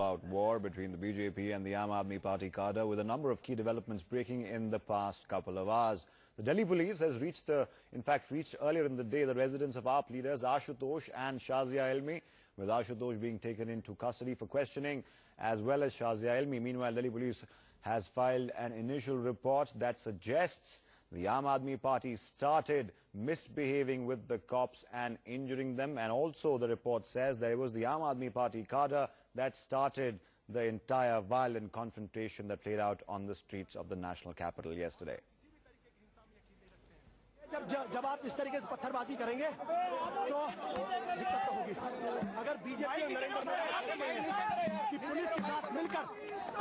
all-out war between the BJP and the Aam Aadmi Party cadre, with a number of key developments breaking in the past couple of hours. The Delhi police has reached earlier in the day the residence of AAP leaders Ashutosh and Shazia Ilmi, with Ashutosh being taken into custody for questioning, as well as Shazia Ilmi. Meanwhile, Delhi police has filed an initial report that suggests the Aam Aadmi Party started misbehaving with the cops and injuring them, and also the report says that it was the Aam Aadmi Party cadre that started the entire violent confrontation that played out on the streets of the national capital yesterday. जब आप इस तरीके से पत्थरबाजी करेंगे तो दिक्कत तो होगी। अगर बीजेपी और नरेंद्र मोदी की पुलिस के साथ मिलकर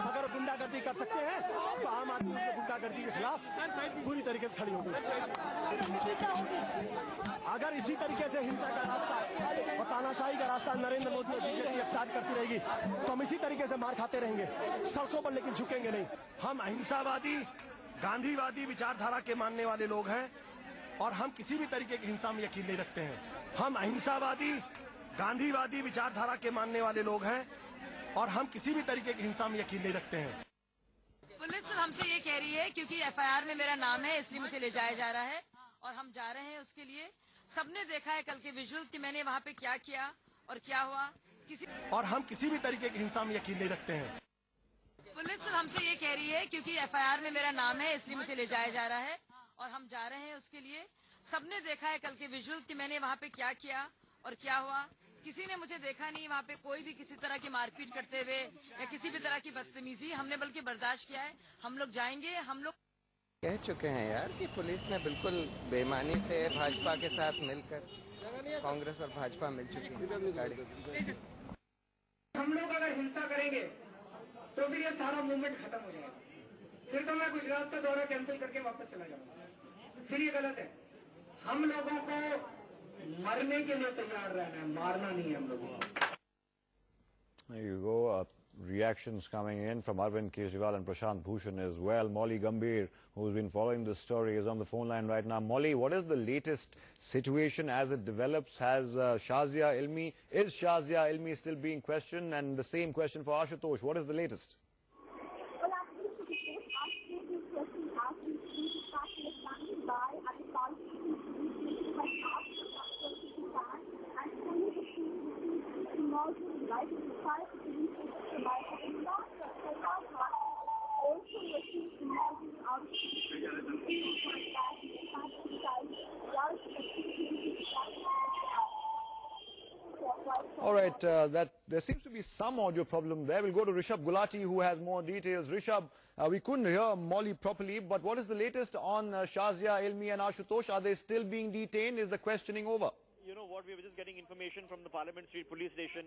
अगर गुंडागर्दी कर सकते हैं तो आम आदमी की गुंडागर्दी के खिलाफ पूरी तरीके से खड़ी होगी। अगर इसी तरीके से हिंसा का रास्ता और तानाशाही का रास्ता नरेंद्र मोदी और बीजेपी अख्तियार करती रहेगी तो हम इसी तरीके से मार खाते रहेंगे सड़कों पर, लेकिन झुकेंगे नहीं। हम अहिंसावादी गांधीवादी विचारधारा के मानने वाले लोग हैं और हम किसी भी तरीके की हिंसा में यकीन नहीं रखते हैं। हम अहिंसावादी गांधीवादी विचारधारा के मानने वाले लोग हैं और हम किसी भी तरीके की हिंसा में यकीन नहीं रखते हैं। पुलिस हमसे ये कह रही है क्योंकि एफआईआर में मेरा नाम है इसलिए मुझे ले जाया जा रहा है और हम जा रहे हैं उसके लिए। सबने देखा है कल के विजुअल्स कि मैंने वहाँ पे क्या किया और क्या हुआ। और हम किसी भी तरीके की हिंसा में यकीन नहीं रखते हैं। पुलिस हमसे ये कह रही है क्योंकि एफआईआर में मेरा नाम है इसलिए मुझे ले जाया जा रहा है और हम जा रहे हैं उसके लिए। सबने देखा है कल के विजुअल्स कि मैंने वहाँ पे क्या किया और क्या हुआ। किसी ने मुझे देखा नहीं वहाँ पे कोई भी किसी तरह की मारपीट करते हुए या किसी भी तरह की बदतमीजी, हमने बल्कि बर्दाश्त किया है। हम लोग जाएंगे। हम लोग कह चुके हैं यार कि पुलिस ने बिल्कुल बेईमानी से भाजपा के साथ मिलकर, कांग्रेस और भाजपा मिल चुकी है गाड़ी। हम लोग अगर हिंसा करेंगे तो फिर ये सारा मूवमेंट खत्म हो जाएगा। फिर तो मैं गुजरात का दौरा कैंसिल करके वापस चला जाऊंगा। फिर ये गलत है। हम लोगों को मरने के लिए तैयार रहना है, मारना नहीं है हम लोगों को। There you go. Reactions coming in from Arvind Kejriwal and Prashant Bhushan as well. Molly Gambhir, who's been following this story, is on the phone line right now. Molly, what is the latest situation as it develops? Is Shazia Ilmi still being questioned? And the same question for Ashutosh. What is the latest? All right, there seems to be some audio problem there. We'll go to Rishabh Gulati, who has more details. Rishabh, we couldn't hear Molly properly, but what is the latest on Shazia Ilmi and Ashutosh? Are they still being detained? Is the questioning over? You know what, we were just getting information from the Parliament Street Police Station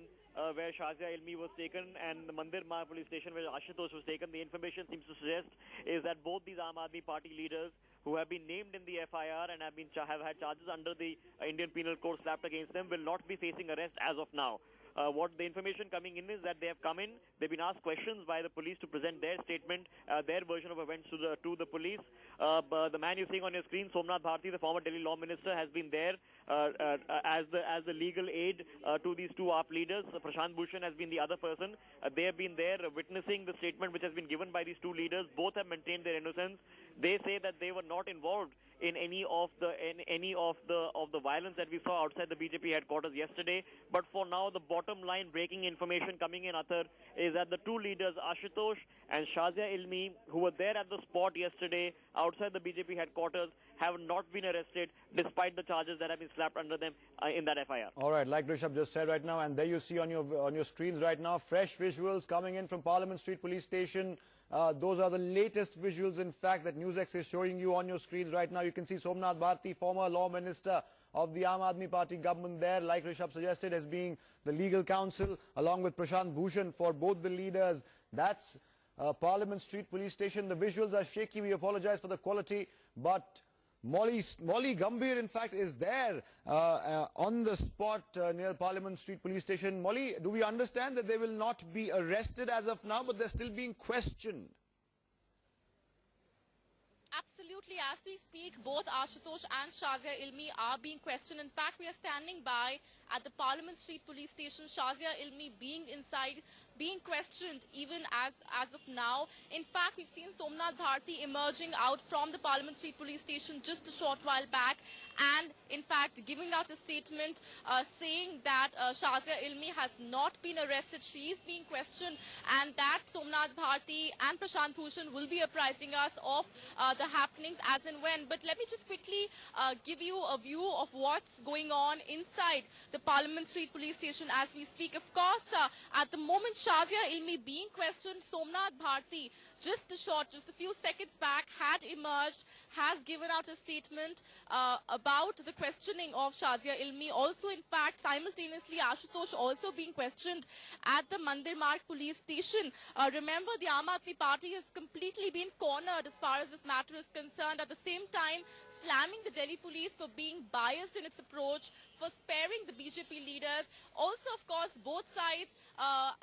where Shazia Ilmi was taken, and the Mandir Marg Police Station where Ashutosh was taken. The information seems to suggest is that both these Aam Aadmi Party leaders who have been named in the FIR and have had charges under the Indian Penal Code slapped against them will not be facing arrest as of now. What the information coming in is that they have come in, they've been asked questions by the police to present their statement, their version of events to the police. The man you're seeing on your screen, Somnath Bharti, the former Delhi Law Minister, has been there as the legal aid to these two AAP leaders. Prashant Bhushan has been the other person. They have been there witnessing the statement which has been given by these two leaders. Both have maintained their innocence. They say that they were not involved in any of the violence that we saw outside the BJP headquarters yesterday. But for now, the bottom line breaking information coming in, Athar, is that the two leaders, Ashutosh and Shazia Ilmi, who were there at the spot yesterday outside the BJP headquarters, have not been arrested despite the charges that have been slapped under them in that FIR. All right, like Rishabh just said right now, and there you see on your screens right now, fresh visuals coming in from Parliament Street Police Station. Those are the latest visuals, in fact, that NewsX is showing you on your screens right now. You can see Somnath Bharti, former Law Minister of the Aam Aadmi Party government there, like Rishabh suggested, as being the legal counsel, along with Prashant Bhushan for both the leaders. That's Parliament Street Police Station. The visuals are shaky. We apologize for the quality, but Molly Gambhir, in fact, is there on the spot near Parliament Street Police Station. Molly, do we understand that they will not be arrested as of now, but they're still being questioned? Absolutely. As we speak, both Ashutosh and Shazia Ilmi are being questioned. In fact, we are standing by at the Parliament Street Police Station, Shazia Ilmi being inside being questioned even as of now. In fact, we've seen Somnath Bharti emerging out from the Parliament Street Police Station just a short while back, and in fact giving out a statement saying that Shazia Ilmi has not been arrested. She is being questioned, and that Somnath Bharti and Prashant Bhushan will be apprising us of the happenings as and when. But let me just quickly give you a view of what's going on inside the Parliament Street Police Station as we speak. Of course, at the moment Shazia Ilmi being questioned, Somnath Bharti just a few seconds back had emerged, has given out a statement about the questioning of Shazia Ilmi. Also, in fact, simultaneously, Ashutosh also being questioned at the Mandir Marg police station. Remember, the Aam Aadmi Party has completely been cornered as far as this matter is concerned. At the same time, slamming the Delhi police for being biased in its approach, for sparing the BJP leaders. Also, of course, both sides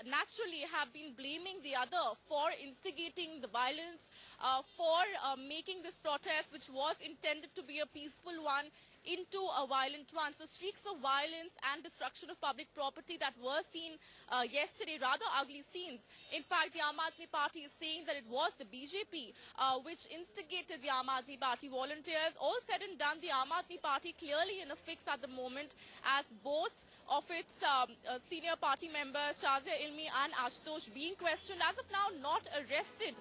naturally have been blaming the other for instigating the violence, for making this protest, which was intended to be a peaceful one, into a violent one. So streaks of violence and destruction of public property that were seen yesterday, rather ugly scenes. In fact, the Aam Aadmi Party is saying that it was the BJP which instigated the Aam Aadmi Party volunteers. All said and done, the Aam Aadmi Party clearly in a fix at the moment, as both of its senior party members, Shazia Ilmi and Ashutosh, being questioned. As of now, not arrested,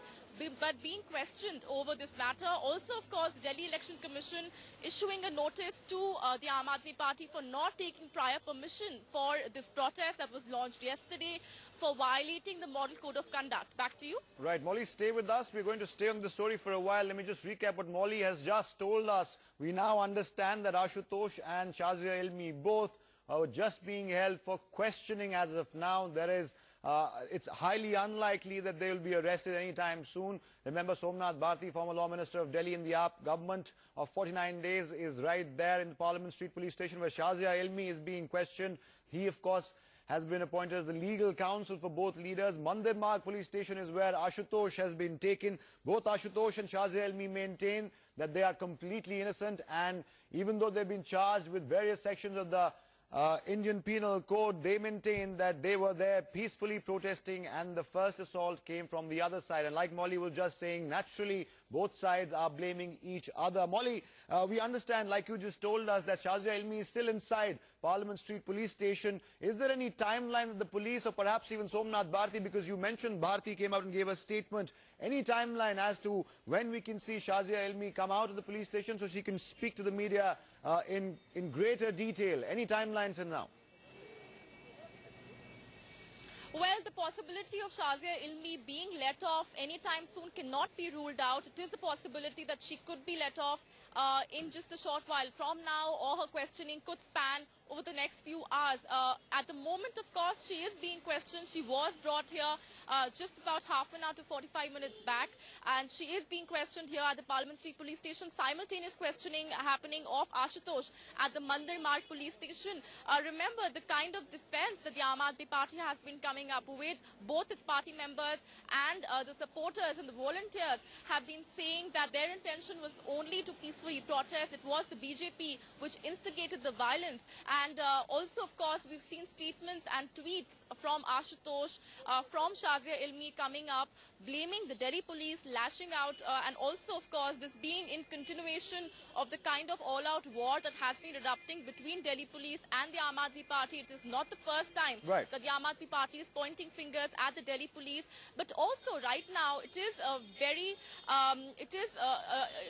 but being questioned over this matter. Also, of course, the Delhi Election Commission issuing a notice to the Aam Aadmi Party for not taking prior permission for this protest that was launched yesterday, for violating the Model Code of Conduct. Back to you. Right, Molly, stay with us. We're going to stay on the story for a while. Let me just recap what Molly has just told us. We now understand that Ashutosh and Shazia Ilmi both are just being held for questioning as of now. It's highly unlikely that they will be arrested anytime soon. Remember, Somnath Bharti, former Law Minister of Delhi in the AAP government of 49 days, is right there in the Parliament Street Police Station where Shazia Ilmi is being questioned. He, of course, has been appointed as the legal counsel for both leaders. Mandir Marg Police Station is where Ashutosh has been taken. Both Ashutosh and Shazia Ilmi maintain that they are completely innocent, and even though they've been charged with various sections of the Indian Penal Code, they maintain that they were there peacefully protesting and the first assault came from the other side. And like Molly was just saying, naturally both sides are blaming each other. Molly, we understand, like you just told us, that Shazia Ilmi is still inside Parliament Street Police Station. Is there any timeline that the police, or perhaps even Somnath Bharti, because you mentioned Bharti came out and gave a statement, any timeline as to when we can see Shazia Ilmi come out of the police station so she can speak to the media in greater detail? Any timelines in now? Well, the possibility of Shazia Ilmi being let off anytime soon cannot be ruled out. It is a possibility that she could be let off in just a short while from now, or her questioning could span over the next few hours. At the moment, of course, she is being questioned. She was brought here just about half an hour to 45 minutes back, and she is being questioned here at the Parliament Street Police Station. Simultaneous questioning happening of Ashutosh at the Mandir Marg Police Station. Remember the kind of defense that the Aam Aadmi Party has been coming up with. Both its party members and the supporters and the volunteers have been saying that their intention was only to peacefully protest. It was the BJP which instigated the violence. And also, of course, we've seen statements and tweets from Ashutosh, from Shazia Ilmi coming up, blaming the Delhi police, lashing out, and also, of course, this being in continuation of the kind of all-out war that has been erupting between Delhi police and the Aam Aadmi Party. It is not the first time that the Aam Aadmi Party is pointing fingers at the Delhi police, but also right now it is a very,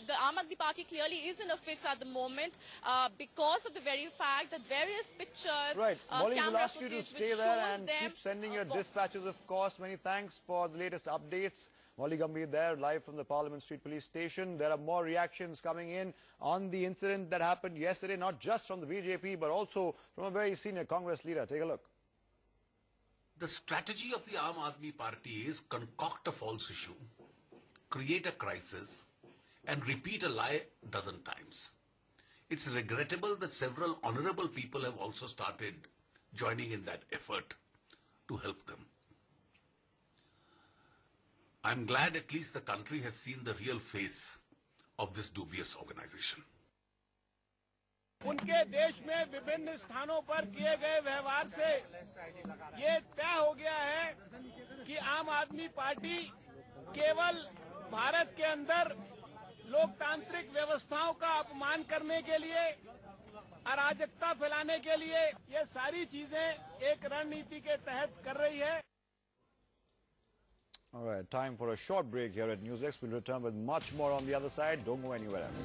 the Aam Aadmi Party clearly is in a fix at the moment because of the very fact that various pictures, Molly, we'll camera ask you to footage stay there and keep sending your dispatches, of course. Many thanks for the latest updates. Molly Gambhir there, live from the Parliament Street Police Station. There are more reactions coming in on the incident that happened yesterday, not just from the BJP, but also from a very senior Congress leader. Take a look. The strategy of the Aam Aadmi Party is concoct a false issue, create a crisis, and repeat a lie a dozen times. It's regrettable that several honorable people have also started joining in that effort to help them. I'm glad at least the country has seen the real face of this dubious organization. उनके देश में विभिन्न स्थानों पर किए गए व्यवहार से ये तय हो गया है कि आम आदमी पार्टी केवल भारत के अंदर लोकतांत्रिक व्यवस्थाओं का अपमान करने के लिए, अराजकता फैलाने के लिए ये सारी चीजें एक रणनीति के तहत कर रही है। All right, time for a short break here at NewsX. We'll return with much more on the other side. Don't go anywhere else.